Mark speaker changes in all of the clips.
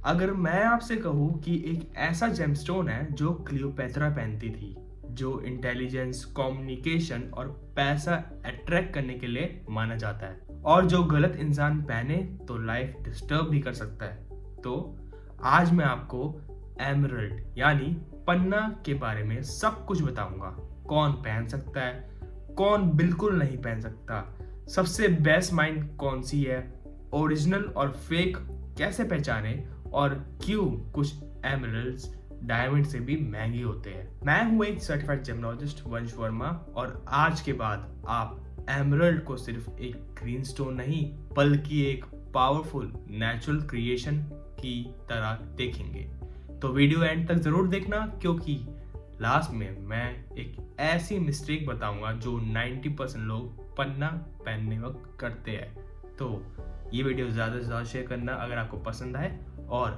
Speaker 1: अगर मैं आपसे कहूँ कि एक ऐसा जेमस्टोन है जो क्लियोपेत्रा पहनती थी, जो इंटेलिजेंस, कम्युनिकेशन और पैसा अट्रैक्ट करने के लिए माना जाता है और जो गलत इंसान पहने तो लाइफ डिस्टर्ब भी कर सकता है, तो आज मैं आपको एमरल्ड यानी पन्ना के बारे में सब कुछ बताऊंगा। कौन पहन सकता है, कौन बिल्कुल नहीं पहन सकता, सबसे बेस्ट माइंड कौन सी है, ओरिजिनल और फेक कैसे पहचाने और क्यों कुछ एमरल्ड्स डायमंड से भी महंगे होते हैं। मैं हूं एक सर्टिफाइड जेमोलॉजिस्ट वंश वर्मा और आज के बाद आप एमरल्ड को सिर्फ एक ग्रीन स्टोन नहीं बल्कि एक पावरफुल नेचुरल क्रिएशन की तरह देखेंगे। तो वीडियो एंड तक जरूर देखना क्योंकि लास्ट में मैं एक ऐसी मिस्टेक बताऊंगा जो 90% लोग पन्ना पहनने वक्त करते हैं। तो ये वीडियो ज़्यादा से ज़्यादा शेयर करना अगर आपको पसंद आए और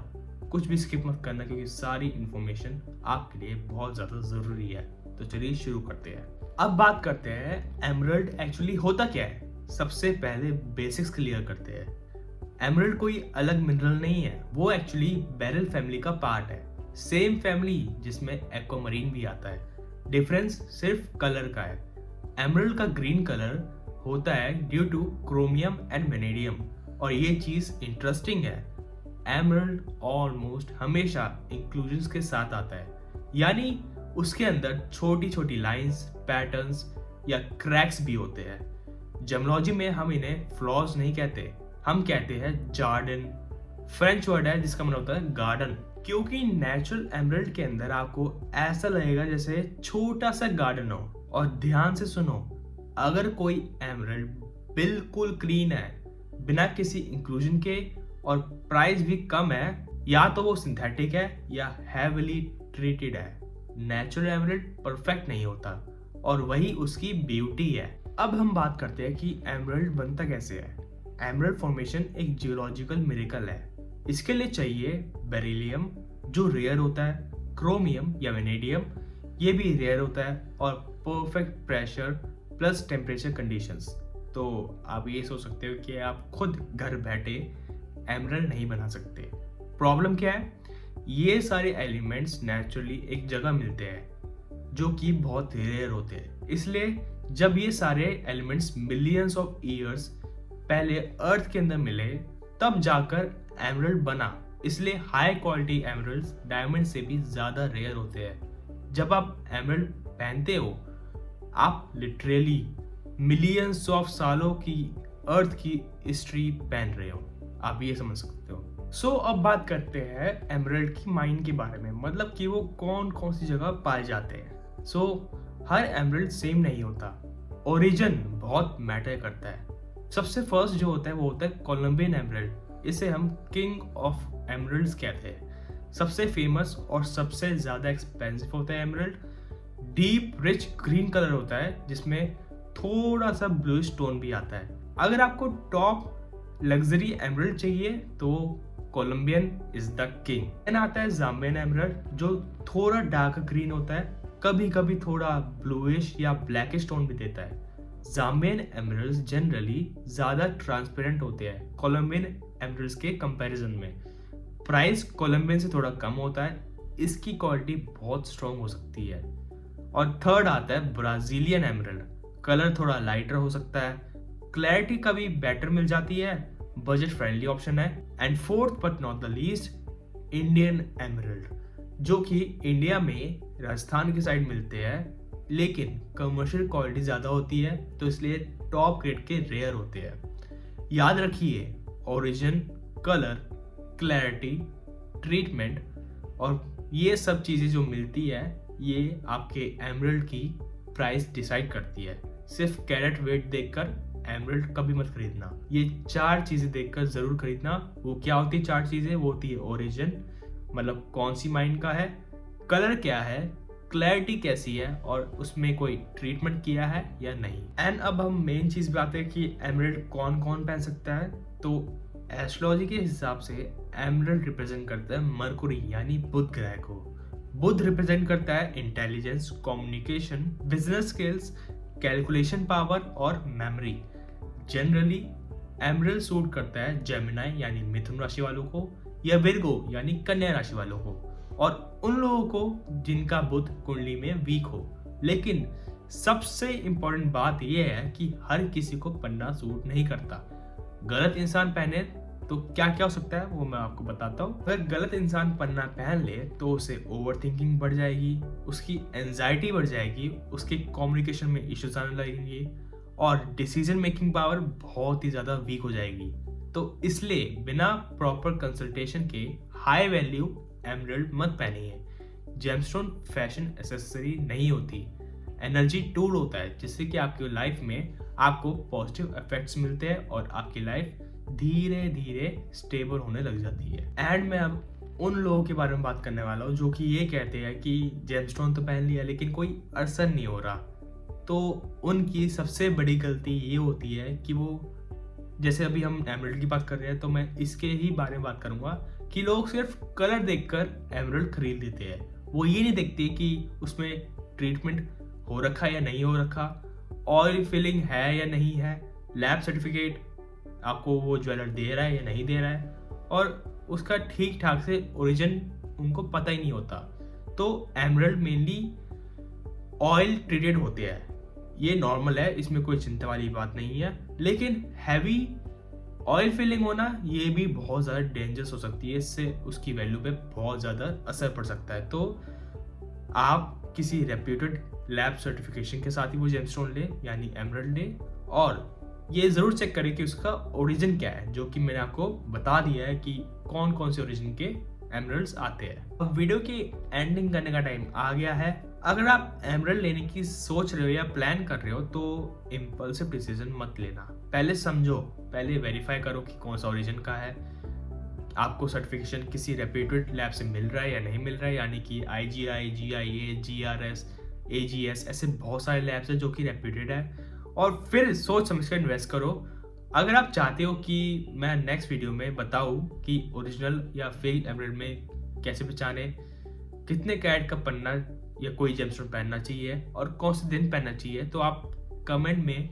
Speaker 1: कुछ भी स्किप मत करना क्योंकि सारी इन्फॉर्मेशन आपके लिए बहुत ज़्यादा ज़रूरी है। तो चलिए शुरू करते हैं। अब बात करते हैं एमरल्ड एक्चुअली होता क्या है। सबसे पहले बेसिक्स क्लियर करते हैं। एमरल्ड कोई अलग मिनरल नहीं है, वो एक्चुअली बेरिल फैमिली का पार्ट है। सेम फैमिली जिसमें एक्वामरीन भी आता है। डिफरेंस सिर्फ कलर का है। एमरल्ड का ग्रीन कलर होता है due two chromium and vanadium और ये चीज इंटरेस्टिंग है। एमरल्ड ऑलमोस्ट हमेशा इंक्लूजन्स के साथ आता है, यानी उसके अंदर छोटी छोटी लाइंस, पैटर्न्स या क्रैक्स भी होते हैं। जेमोलॉजी में हम इन्हें फ्लॉज नहीं कहते, हम कहते हैं जार्डन। फ्रेंच वर्ड है जिसका मतलब होता है गार्डन, क्योंकि नेचुरल एमरल्ड के अंदर आपको ऐसा लगेगा जैसे छोटा सा गार्डन हो। और ध्यान से सुनो, अगर कोई एमरल्ड बिल्कुल क्लीन है, बिना किसी इंक्लूजन के और प्राइस भी कम है, या तो वो सिंथेटिक है या हेविली ट्रीटेड है। नेचुरल एमरल्ड परफेक्ट नहीं होता और वही उसकी ब्यूटी है। अब हम बात करते हैं कि एमरल्ड बनता कैसे है। एमरल्ड फॉर्मेशन एक जियोलॉजिकल मिरेकल है। इसके लिए चाहिए बेरिलियम जो रेयर होता है, क्रोमियम या वेनेडियम ये भी रेयर होता है और perfect pressure plus temperature conditions. तो आप ये सोच सकते हो कि आप खुद घर बैठे एमरल्ड नहीं बना सकते। प्रॉब्लम क्या है, ये सारे एलिमेंट्स नेचुरली एक जगह मिलते हैं जो कि बहुत रेयर होते हैं। इसलिए जब ये सारे एलिमेंट्स मिलियंस ऑफ ईयर्स पहले अर्थ के अंदर मिले तब जाकर एमरल्ड बना। इसलिए हाई क्वालिटी एमरल्ड्स डायमंड से भी ज़्यादा रेयर होते हैं। जब आप एमरल्ड पहनते हो आप लिटरली मिलियंस ऑफ सालों की अर्थ की हिस्ट्री पहन रहे हो, आप ये समझ सकते हो। सो अब बात करते हैं एमरल्ड की माइन के बारे में, मतलब कि वो कौन कौन सी जगह पाए जाते हैं। हर एमरल्ड सेम नहीं होता, ओरिजिन बहुत मैटर करता है। सबसे फर्स्ट जो होता है वो होता है कोलंबियन एमरल्ड। इसे हम किंग ऑफ एमरल्ड्स कहते हैं। सबसे फेमस और सबसे ज़्यादा एक्सपेंसिव होता है emerald. Deep rich green colour होता है जिसमें थोड़ा सा ब्लू स्टोन भी आता है। अगर आपको टॉप लग्जरी एमरल्ड चाहिए तो Colombian is the king. Then आता है जाम्बियन एमरल्ड जो थोड़ा डार्क ग्रीन होता है, कभी कभी थोड़ा ब्लूइश या ब्लैकिश टोन भी देता है। जाम्बियन एमरल्ड्स जनरली ज़्यादा ट्रांसपेरेंट होते हैं कोलंबियन एमरल्ड्स के कंपैरिजन में। प्राइस कोलंबियन से थोड़ा कम होता है, इसकी क्वालिटी बहुत स्ट्रॉन्ग हो सकती है। और थर्ड आता है ब्राजीलियन एमरल्ड। कलर थोड़ा लाइटर हो सकता है, क्लैरिटी कभी बेटर मिल जाती है, बजट फ्रेंडली ऑप्शन है। And fourth but not the least Indian emerald, जो कि इंडिया में राजस्थान की साइड मिलते हैं लेकिन कमर्शियल क्वालिटी ज़्यादा होती है तो इसलिए टॉप ग्रेड के रेयर होते हैं। याद रखिए, ओरिजिन, कलर, क्लैरिटी, ट्रीटमेंट और ये सब चीज़ें जो मिलती है ये आपके एमरल्ड की प्राइस डिसाइड करती है। सिर्फ कैरेट वेट देखकर एमरल्ड कभी मत खरीदना, ये 4 चीज़ें देखकर ज़रूर खरीदना। वो क्या होती है 4 चीज़ें? वो होती है ओरिजिन, मतलब कौन सी माइन का है, कलर क्या है, क्लैरिटी कैसी है और उसमें कोई ट्रीटमेंट किया है या नहीं। एंड अब हम मेन चीज़ पे आते हैं कि एमरल्ड कौन कौन पहन सकता है। तो एस्ट्रोलॉजी के हिसाब से एमरल्ड रिप्रेजेंट करता है मरकुरी यानी बुध ग्रह को। बुध रिप्रेजेंट करता है intelligence, communication, business skills, calculation power और मेमोरी। जनरली एमरल्ड सूट करता है जेमिनाई यानी मिथुन राशि वालों को या विर्गो यानी कन्या राशि वालों को, और उन लोगों को जिनका बुध कुंडली में वीक हो। लेकिन सबसे इंपॉर्टेंट बात यह है कि हर किसी को पन्ना सूट नहीं करता। गलत इंसान पहने तो क्या क्या हो सकता है वो मैं आपको बताता हूँ। अगर गलत इंसान पन्ना पहन ले तो उसे ओवर थिंकिंग बढ़ जाएगी, उसकी एंजाइटी बढ़ जाएगी, उसके कम्युनिकेशन में इश्यूज आने लगेंगे और डिसीजन मेकिंग पावर बहुत ही ज़्यादा वीक हो जाएगी। तो इसलिए बिना प्रॉपर कंसल्टेशन के हाई वैल्यू एमरल्ड मत पहनिए। जेमस्टोन फैशन एसेसरी नहीं होती, एनर्जी टूल होता है, जिससे कि आपकी लाइफ में आपको पॉजिटिव इफेक्ट्स मिलते हैं और आपकी लाइफ धीरे धीरे स्टेबल होने लग जाती है। एंड मैं अब उन लोगों के बारे में बात करने वाला हूँ जो कि ये कहते हैं कि जेमस्टोन तो पहन लिया लेकिन कोई असर नहीं हो रहा। तो उनकी सबसे बड़ी गलती ये होती है कि वो, जैसे अभी हम एमरल्ड की बात कर रहे हैं तो मैं इसके ही बारे में बात करूंगा कि लोग सिर्फ कलर देखकर एमरल्ड खरीद लेते हैं। वो ये नहीं देखते कि उसमें ट्रीटमेंट हो रखा या नहीं हो रखा, ऑयल फिलिंग है या नहीं है, लैब सर्टिफिकेट आपको वो ज्वेलर दे रहा है या नहीं दे रहा है, और उसका ठीक ठाक से ओरिजिन उनको पता ही नहीं होता। तो एमरल्ड मेनली ऑयल ट्रीटेड होते हैं, ये नॉर्मल है, इसमें कोई चिंता वाली बात नहीं है। लेकिन हैवी ऑयल फिलिंग होना ये भी बहुत ज़्यादा डेंजरस हो सकती है, इससे उसकी वैल्यू पे बहुत ज़्यादा असर पड़ सकता है। तो आप किसी रेप्यूटेड लैब सर्टिफिकेशन के साथ ही वो जेमस्टोन ले यानी एमरल्ड ले, और ये ज़रूर चेक करें कि उसका ओरिजिन क्या है, जो कि मैंने आपको बता दिया है कि कौन कौन से ओरिजिन के एमरल्ड्स आते हैं। अब वीडियो की एंडिंग करने का टाइम आ गया है। अगर आप एमरल्ड लेने की सोच रहे हो या प्लान कर रहे हो तो इम्पल्सिव डिसीजन मत लेना। पहले समझो, पहले वेरीफाई करो कि कौन सा ओरिजिन का है, आपको सर्टिफिकेशन किसी रेप्यूटेड लैब से मिल रहा है या नहीं मिल रहा है, यानी कि IGI, GIA, GRS, AGS, ऐसे बहुत सारे लैब्स हैं जो कि रेप्यूटेड है। और फिर सोच समझ कर इन्वेस्ट करो। अगर आप चाहते हो कि मैं नेक्स्ट वीडियो में बताऊं कि ओरिजिनल या फेक एमरल्ड में कैसे पहचाने, कितने कैरेट का पन्ना या कोई जेमस्टोन पहनना चाहिए और कौन से दिन पहनना चाहिए, तो आप कमेंट में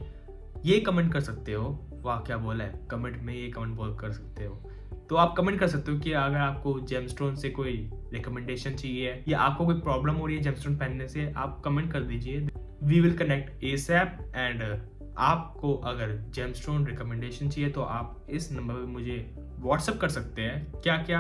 Speaker 1: ये कमेंट कर सकते हो। वाह क्या बोला है, कमेंट में ये कमेंट बोल कर सकते हो। तो आप कमेंट कर सकते हो कि अगर आपको जेमस्टोन से कोई रिकमेंडेशन चाहिए या आपको कोई प्रॉब्लम हो रही है जेमस्टोन पहनने से, आप कमेंट कर दीजिए। We will connect ASAP। And आपको अगर जेमस्टोन रिकमेंडेशन चाहिए तो आप इस नंबर पे मुझे व्हाट्सअप कर सकते हैं। क्या क्या,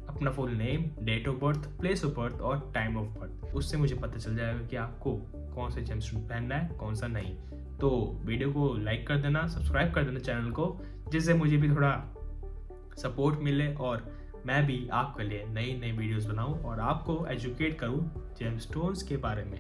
Speaker 1: अपना full name, date of birth, place of birth और टाइम ऑफ बर्थ, उससे मुझे पता चल जाएगा कि आपको कौन सा जेमस्टोन पहनना है कौन सा नहीं। तो वीडियो को लाइक कर देना, सब्सक्राइब कर देना चैनल को, जिससे मुझे भी थोड़ा सपोर्ट मिले और मैं भी आपके लिए नई नई वीडियोस बनाऊं और आपको एजुकेट करूं जेमस्टोन्स के बारे में।